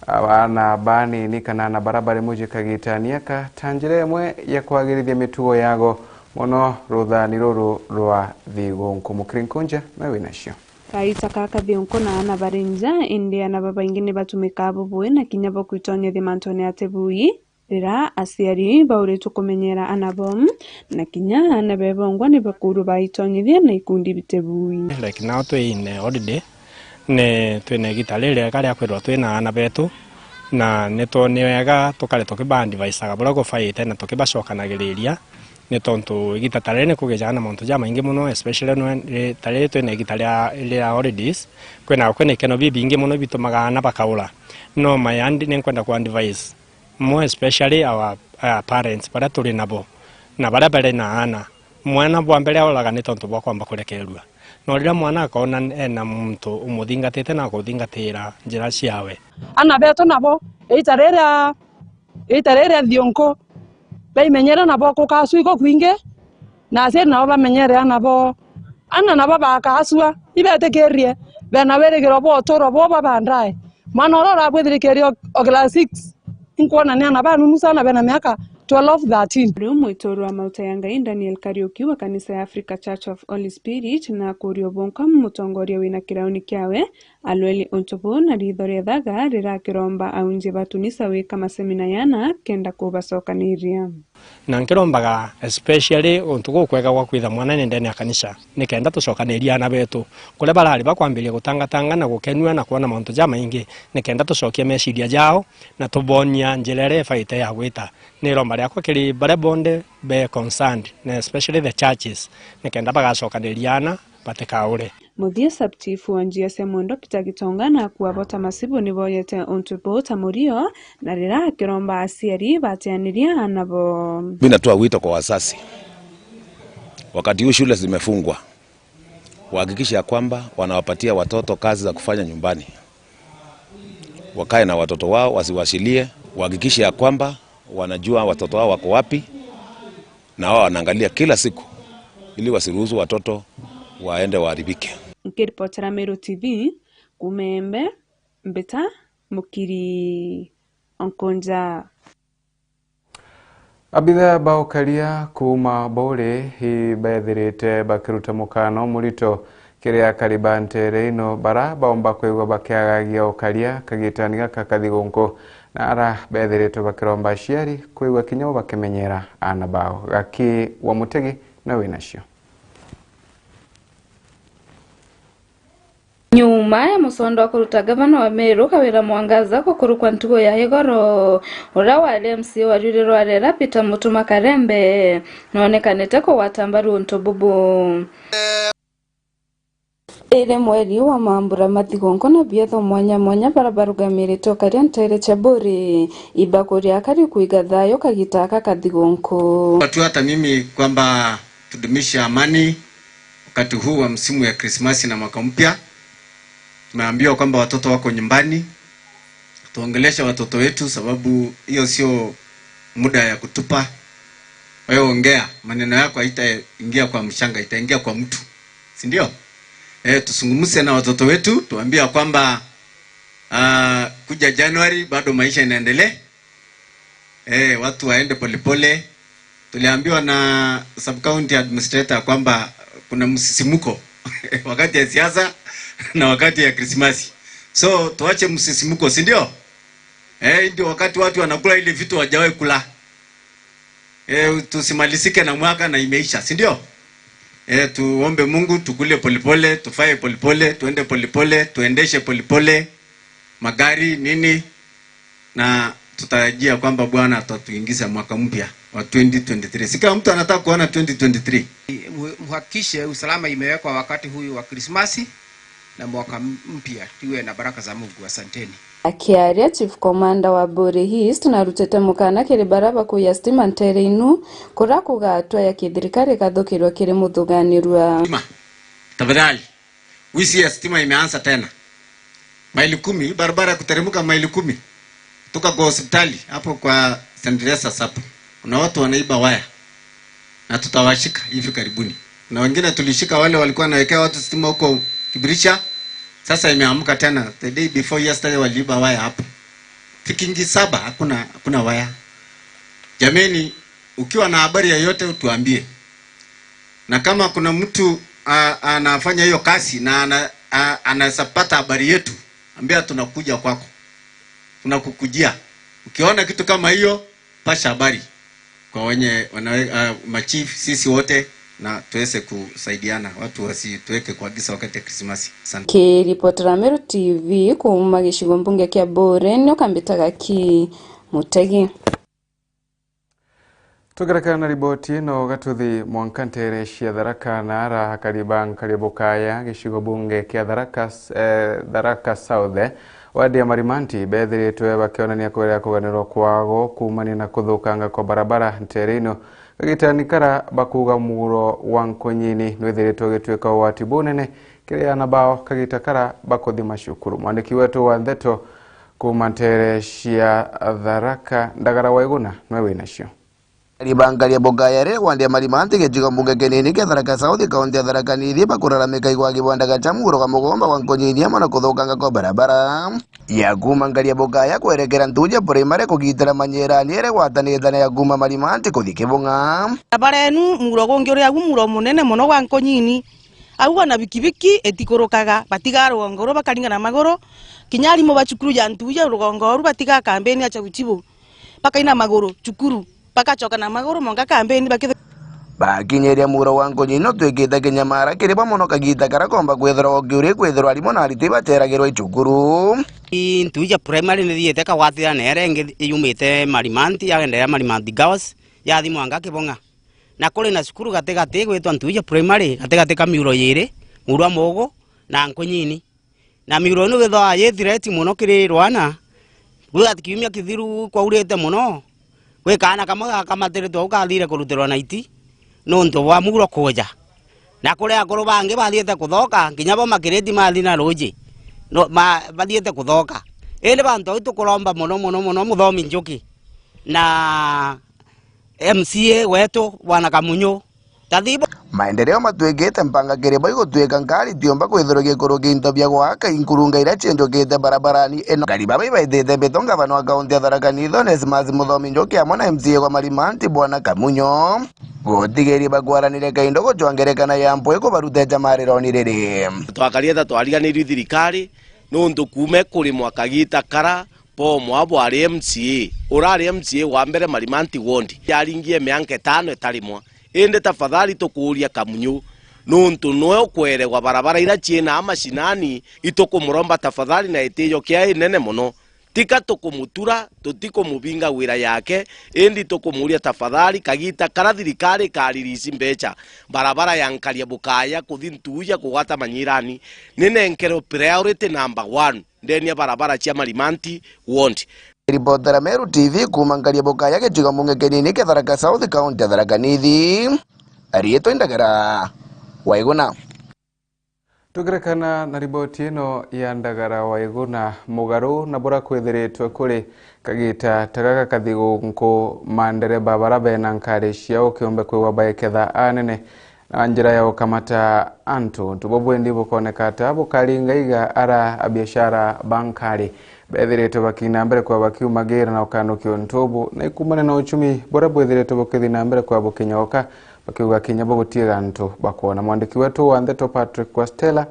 abana bani ni kana na barabara muje kagitania ka tanjire mwe ya kwagirithia mitugo yago mono ruthani ruru rwa thigonko mukrinkonja na winacio kaita kaka thionko na ana barinja india na baba ingine batumika bubwe na kinya bokwitonya thimantone atebui rira asiari bauretu kumenyera anabom na kinya ana bebongwa ni bakuru baitonyithia na ikundi bitebui like now to in holiday ne twene gitalele kali akwirwa twina ana betu na netone wega tukale tukibandi vaisaga bura go fight na tukibacokanagiria ne tonto gitatale kugejana monto jama ingi muno especially no tale twene gitalia ile holidays kwena keno bibi ingi muno bitumaga na bakaula no mayandi ne kwenda ku advice more especially our parents para tuli nabo na bara bale na ana mwana bwa mbele olaga ne tonto bwa kwamba kurekerwa no rira mwana akona ena muntu umuthingatite na kuthingatira njira ciawe ana beto nabo itarera thionko baimenyera nabo kukasu iko kwinge na se nabo bamenyere nabo ana nabo bakasua ibetekerie bena beregero bo toro bo babandai manorora bwethirikerio class 6 inkuona ni ana banu sana bena miaka 12-13. Leo mwitoro wa Mauta ya Ngai Daniel Kariuki wa kanisa ya Africa Church of Holy Spirit na kurio bonka mutongoria wina kirauni kiawe alweli ontobo na rithoria thaga rirakiromba aunje batunisa wika masemina yana kenda kubacokaniria na nkirombaga especially ontugo kwega gwa kwitha mwana ndene ya kanisa nikenda tucokaniria na betu kule barari bakwambiria gutangatanga na gukenua na kuona mauntu jama ingi nikenda tucokia meciria jao na tubonia njirere faite ya gwita ni romba riakwa kiri bare bonde be concerned na especially the churches nikenda bagacokaniriana batekaure Muthia subchief wa njia cia mwendo Peter Gitonga na kuabota masibu ni boyete ontubo tamurio na rira kiromba aciari batianiria anabo. Mimi natoa wito kwa wasasi, wakati huu shule zimefungwa, wahakikisha kwamba wanawapatia watoto kazi za kufanya nyumbani, wakae na watoto wao wasiwashilie, wahakikisha kwamba wanajua watoto wao wako wapi na wao wanaangalia kila siku ili wasiruhusu watoto waende waharibike. Nkiripotera Meru TV kumembe mbeta mukiri onkonja abitha baokaria kuma bore hi bethirite bakiruta mukano murito kiria karibantere ino bara baomba kwigwa bakiagagia okaria kagitaniga kakathigonko na ara bethirite bakiromba aciari kwigwa kinyamo bakimenyera ana bao gaki wa mutegi na winacio. Nyuma ya musondo wa kuruta gavana wa Meru Kawira Mwangaza kukurukwa ntugo ya Igoro ura wa LMC wa Ruriro arera Peter Mutuma Karembe naonekanete ko watambaru ontobubu ere mweri wa mambura mathigonko na bietho mwanya barabarugamirite karia ntere chaburi ibakuri akari kuiga thayo kagitaka kathigonko. Watu hata mimi kwamba tudumisha amani wakati huu wa msimu ya Krismasi na mwaka mpya. Tumeambiwa kwamba watoto wako nyumbani, tuongelesha watoto wetu sababu hiyo sio muda ya kutupa. Wewe ongea, maneno yako haitaingia kwa mshanga, itaingia kwa mtu. Si ndio? Tusungumuse na watoto wetu, tuambia kwamba kuja Januari bado maisha inaendelea. Watu waende polepole. Tuliambiwa na sub county administrator kwamba kuna msisimuko wakati ya siasa na wakati ya Krismasi. So tuache msisimuko, si ndio? Ndio wakati watu wanakula ile vitu hawajawahi kula. Tusimalizike na mwaka na imeisha, si ndio? Tuombe Mungu, tukule polepole, tufae polepole, tuende polepole, tuendeshe polepole magari nini, na tutarajia kwamba Bwana atatuingiza mwaka mpya wa 2023. Sika mtu anataka kuona 2023. Mhakikishe usalama imewekwa wakati huyu wa Krismasi na mwaka mpya, tuwe na baraka za Mungu. Asanteni. Akiaria Chief Commander wa Bore East na rutete mukana kiri baraba kuya stima ntere inu kura kugatwa ya kithirikari kathukirwa kiri muthuganirwa. Tafadhali, wisi ya stima imeanza tena. Maili 10, barabara kuteremka maili 10. Tuka kwa hospitali hapo kwa St. Teresa's hapo. Kuna watu wanaiba waya. Na tutawashika hivi karibuni. Na wengine tulishika wale walikuwa wanawekea watu stima huko Kibirisha. Sasa imeamka tena. The day before yesterday waliiba waya hapo. Fikingi 7 hakuna waya. Jameni, ukiwa na habari yoyote utuambie. Na kama kuna mtu anafanya hiyo kazi na anasapata habari yetu, ambia tunakuja kwako. Tunakukujia. Ukiona kitu kama hiyo, pasha habari kwa wenye machief, sisi wote, na tuweze kusaidiana, watu wasituweke kwa giza wakati ya Krismasi. Asante. Kiripotera Meru TV kuma gishigo mbunge kia Bore nyo kambitaga ki Mutegi. Tugaraka na riboti no gatuthi mwankantere cia Tharaka na ara hakariban karibukaya gishigo bunge kia Tharaka South wadi ya Marimanti bethiritwe bakionania kwera kuganirwo kwago kumani na kuthukanga kwa barabara nterino gagitanikara bakuga muro wa Nkonyini nwethiritwe gitweka wati bunene kiria na bao kagitakara bakothi mashukuru. Mwandiki wetu wa Ndeto kuma ntere cia Tharaka Ndagara Waiguna nwe winacio. Ribangalia bogayare wandia Malimanti kejiga mbunge kenini ke Tharaka South kaunti ya Tharaka Nithi bakuralamika igwa kibanda gachamu kwa mugomba kwa nkonyini ama na kuthukanga kwa barabara ya kumangalia bogaya kwerekera Ntuja primary kugitira manyera niere gwatanithana ya kuma Malimanti kuthi Kibunga barabara enu muro gongi uri agu muro munene muno gwa nkonyini agu na bikibiki etikurukaga batigaro ngoro bakaringa na magoro kinyari mo bachukuru ya Ntuja rugongo ru batiga kampeni acha guchibu bakaina magoro chukuru bakachoka na magoro monga kampeni bakithe bakinyeria muro wa nkonyino twikite kinyamara kiriba muno kagita karakomba kwithirwa ogiuri kwithirwa arimo na ariti bateragirwa icukuru Ntuja primary ni thiete kawatira nere ngi yumite Malimanti yagendera Malimanti Girls yathi Mwanga Kibunga na kuri na cukuru gatigati gwitwa Ntuja primary gatigati ka miuro yiri murwa mogo na nkonyini na miuro no withwa yethireti muno kiri Rwana gwati kiumia kithiru kwa urete muno we kana kama kamateretwo ukathire kurutirwa naiti no nto wa muguro koja na kuri akoro bange bathiete kuthoka nginya bo makireti mathi na roji no bathiete kuthoka ene bantu tukuromba muno muthomi Njuki na MCA wetu bwana Kamunyo tathibo maendeleo matwekete mpanga kiriba igotweka ngari tiomba kwithirwa gikuru kinto bya gwaka inkurunga ira chenjokete barabarani eno ngari baba ibaithite betonga bano wa kaunti ya Tharaka Nithi Onesmus Muthomi Njuki amwe na MCA kwa Malimanti bwana Kamunyo gotigeri bagwaranire kaindo gochwangerekana yambo iko baruteja marironi riri twakarieta twariganirwe thirikari nundu kume kuri mwakagita kara po mwabo ari MCA urari MCA wa mbere Malimanti wondi yaringie mianka 5 etarimwa ende tafadhali tukuria Kamunyo nuntu noyo kweregwa barabara ira chiena amashinani itokumuromba tafadhali na itiyo kia nene muno tika tukumutura tutiko mubinga wira yake endi tukumuria tafadhali kagita kara thirikari karirisi mbecha barabara ya Nkaria Bukaya kuthi Ntuja kugata manyirani nene nkero priority number 1 ndeni ya barabara chia Malimanti wondi Ripotera Meru TV kuma Nkaria Bukaya kejiga mbunge kenini ke Tharaka South kaunti ya Tharaka Nithi Arieto Ndagara Waiguna tugerekana na riboti ino ya Ndagara Waiguna mugaru na bora kwithiritwe kuri kagita tagaka kathigu nko mandereba barabe na nkari ciao kiombe kwiwa baeketha anene na njira ya ukamata antu tubobwendi bukoneka tabu kalingaiga ara abiashara bankari bethiritwe bakina mbere kwa bakiumagira na ukanukio ntobu na ikumane na uchumi bora bwethiritwe bukithina mbere kwa bukinyoka bakiuga kinyabo gutiga ntu bakona mwandiki wetu wa Ndeto Patrick Kwastela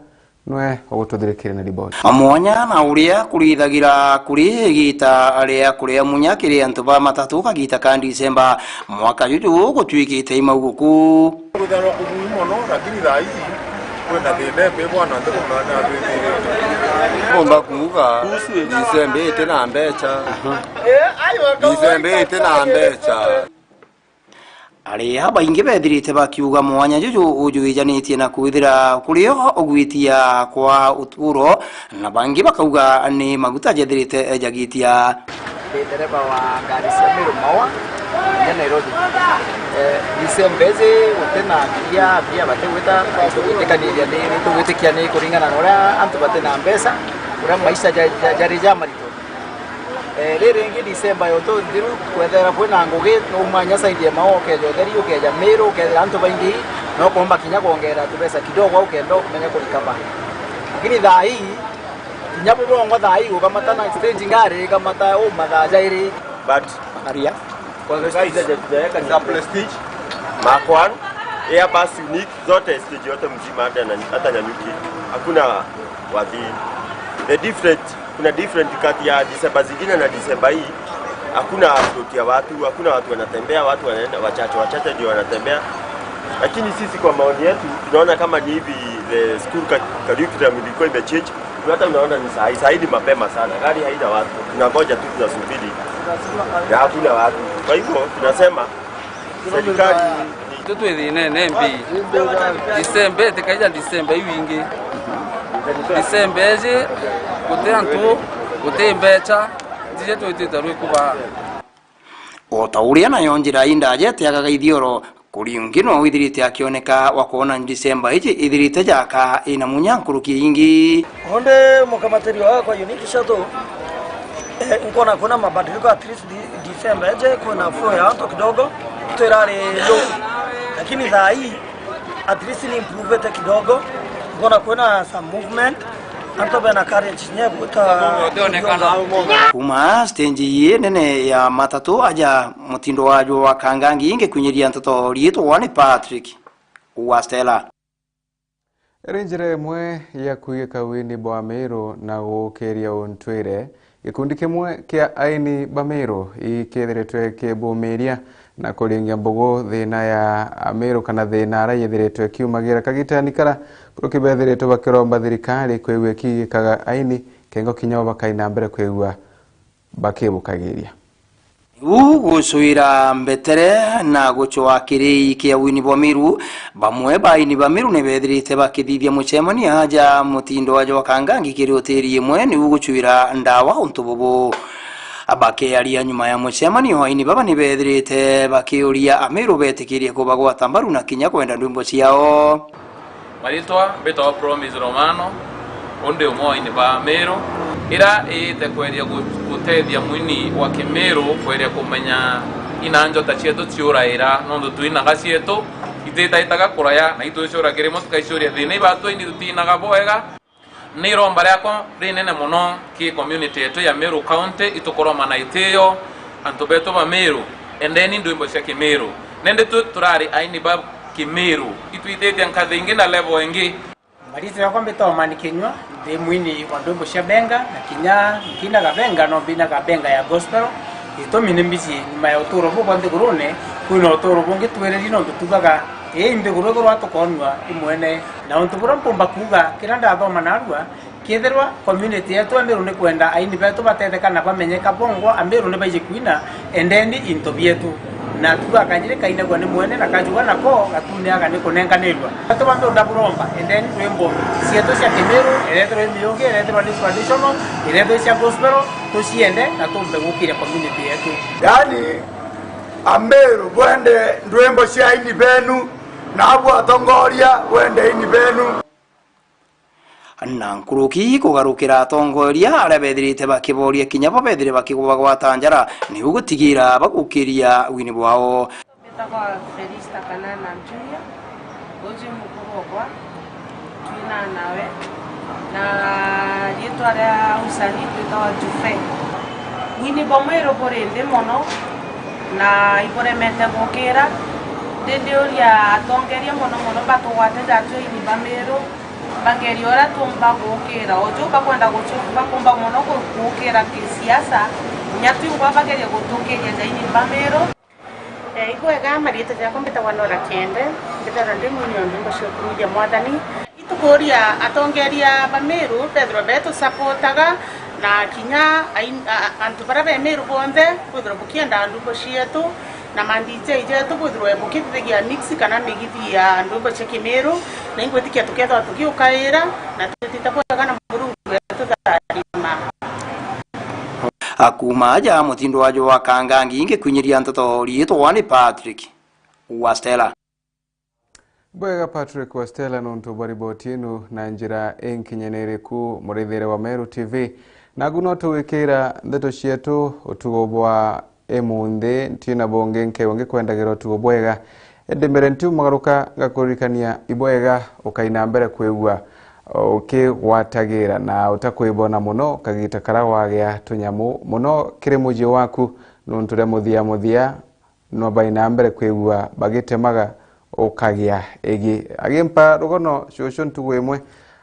nwe ogututhirikire na riboti amwanya na uria kurithagira kuri gita aria kuria munyakire antu ba matatu kagita ka Disemba mwaka yuju gutwikite imauguku kutharo kumumono lakini rais kwenda thinde bwana ndiko na omba kuuga Disemba tena mbecha Disemba tena mbecha ari abaingi bethirite bakiuga mwanya juju ujuijanitie na kwithira kurio ogwitia kwa uturo na bangi bakauga ni maguta jethirite ejagitia dereva wa gari cia Meru Mawa ya Nairobi Disembeze utena bia bateweta itekaniria ni tugwitikia ni kuringana na uria antu batena mbesa uria maisha jarija marito riri Disemba yoto ndiru kwethera kwina ngugi umanya saidie maoke jotheri ukeja Meru ukethera antu baingi no komba kinya kuongera tubesa kidogo au kendo kumenya kulikapa lakini thaa hii kinyapo bongo thaa hii ukamatana exchange ngari kamata mathaa jairi but aria kwa za prestige Mark 1 Airbus unique zote stage yote mzima hata Nyanyuki hakuna wadhi the different kuna different kati ya Disemba zingine na Disemba hii hakuna float ya watu, hakuna watu wanatembea, watu wanaenda wachache ndio wanatembea. Lakini sisi kwa maoni yetu tunaona kama ni hivi the school curriculum ilikuwa imechange. Hata unaona ni saa hii mapema sana. Gari haina watu. Tunangoja tu tunasubiri. Na hakuna watu. Kwa hivyo tunasema serikali tutu ithine nembi Disemba tikaija Disemba iwingi Disemba je kuteantu kutembecha jije twitite rwikuba otauria nayo njira indaje tiagaga ithioro kuriungino withirite akioneka wakuona Disemba iji ithirite jaka ina munyankuruki ingi onde mukamateri wa kwa unique shadow Nkona kuna mabadiliko at least December je kuna flow ya watu kidogo tuerare low, lakini za hii at least ni improve kidogo. Nkona kuna some movement anto bena courage nyebu kuma stage ye nene ya matatu aja mutindo wajo wa Kangangi inge kunyiria ntoto rieto wani Patrick wa Stella Rangere mwe ya kuiga wini bwa Meru na gukeria ontwire gikundi kimwe kia aini Bamero ikethiretwe kibumiria na kuringia mbogo thina ya Meru kana thina ara yethiretwe kiumagira kagitani kara kurukibethiretwe bakiromba thirikari kwewe kigikaga aini kengo kinyo bakaina mbere kwewa bakibukagiria gucuira mbetere na gucoa kirei kia wini bwa Meru bamwe baini ba Meru ne bethirite bakithithia mucemani aja mutindo wajo wa Kangangi kirioterie mwe ni gucuira ndawa untubobo abake aria nyuma ya mucemani aini baba ne bethirite bakiuria Ameru betikirie kubagwata mbaru na kinya kwenda ndumbo ciao maritwa beto promise romano onde umoini ba Meru ira ite kweria gutethia mwini wa Kimeru kweria kumenya inanjo tachieto ciura ira nondo tuinaga cieto itetaitaga kuraya na itucura kirimo tukaicuria thina ibatu ini tutinaga boega ni romba riako rinene muno ki community yetu ya Meru County itukoroma na iteyo antu beto ba Meru endeni ndwimbo cia Kimeru nende turari aini ba Kimeru ituitetia nkathe ingi na level ingi marite yako mbeto mani kinywa de mwini wa ndwimbo cia benga na kina gabenga no bina gabenga ya gospel ito minimbici nyuma ya uturo bwo ndigurune kuno uturo bungi twereri no tutugaga ndiguru guru atukonwa imwene na untubura mpomba kuga kiranda thoma narua kietherwa community yetu Ameru ne kwenda aini betu batetheka na bamenyeka bongo Ameru ne baije kuina endendi into bietu na tuga kanyire kaina gwa ni mwene na kajuga nako gatuneaga ni kunenganirwa atu Ameru ndaburomba endeni rwembo cieto cia Kimeru eretro emiyonge eretro ni traditional eretro cia gospel tuciende na tumbe gukira community yetu yani Ameru bwende ndwembo cia ini benu na abu atongoria wende ini benu na nkuruki kugarukira atongoria aria bethirite bakiboria kinya babethire bakigwagwata njara ni ugutigira bagukiria wini bwao betagwa Felista Kanana Julia oje mukuru kwa twina nawe na yetwa ria usani twitawa Jufe wini bomero borende mono na iboremete gukira ndendioria atongeria mono batugwate datu ini Bamero bangeriora tumba gukira ojo bakwenda gucuka kumba mono gukira kisiasa nyatu ngwa bageria gutukiria zaini Bamero ikwega marita jako mbetagwa Nora Kende mbetara ndi munyo ndimbo ciokuruja mwathani itukuria atongeria Bamero Pedro beto supportaga na kinya antu bara Bamero bonde kudro bukienda ndumbo cietu na mandije ije tubudro ebukithigia mix kana migiti ya ndumbo cia Kimeru na ingwetikia tuketha tukiukaira na tutitapoga na murungu tutarima akuma aja mutindo wajo wa Kangangi inge kunyiria ntoto rieto wani Patrick wa Stella Bwega Patrick wa Stella nonto baribotinu na njira enkinyenere ku murithere wa Meru TV na gunoto wekera ndeto cietu utugobwa emunde ntina bonge nke wange kwendagero tugobwega edembere ntu magaruka gakurikania ibwega ukaina mbere kwegwa watagira na utakwibona muno kagita karawagya tunyamu muno kire muji waku nunture muthia no baina mbere kwegwa bagitemaga ukagya egi agimpa rugono shosho ntugwemwe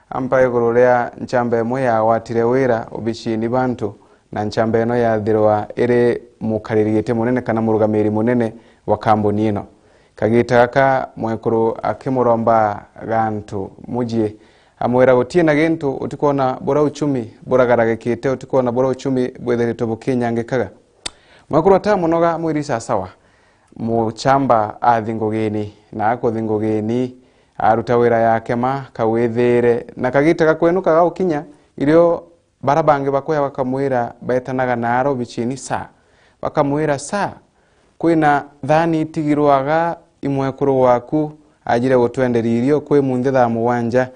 ampa igororea nchamba emwe ya watire wira ubishini bantu na nchamba eno ya thirwa iri mukaririgite munene kana murugamiri munene wa kambuni ino kagita gaka mwekuru akimuromba gantu mujie amwera gutie na gintu utikona bora uchumi bora garagekite utikona bora uchumi bwetherito bukinyangikaga mwekuru atamunoga mwirisa sawa muchamba athingogeni na akuthingogeni aruta wira yake ma kawethere na kagita gakwenuka gaukinya irio barabange bakoya bakamwira betanaga naro bichini sa bakamwira sa kwina thani tigirwaga imwekuru waku ajire gutwenderirio kwe mundetha muwanja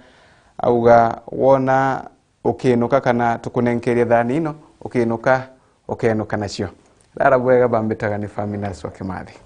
auga wona ukinuka kana tukunenkeria thani ino ukinuka okenuka nacio rara bwega bambitaga ni Faminas wa Kimathi.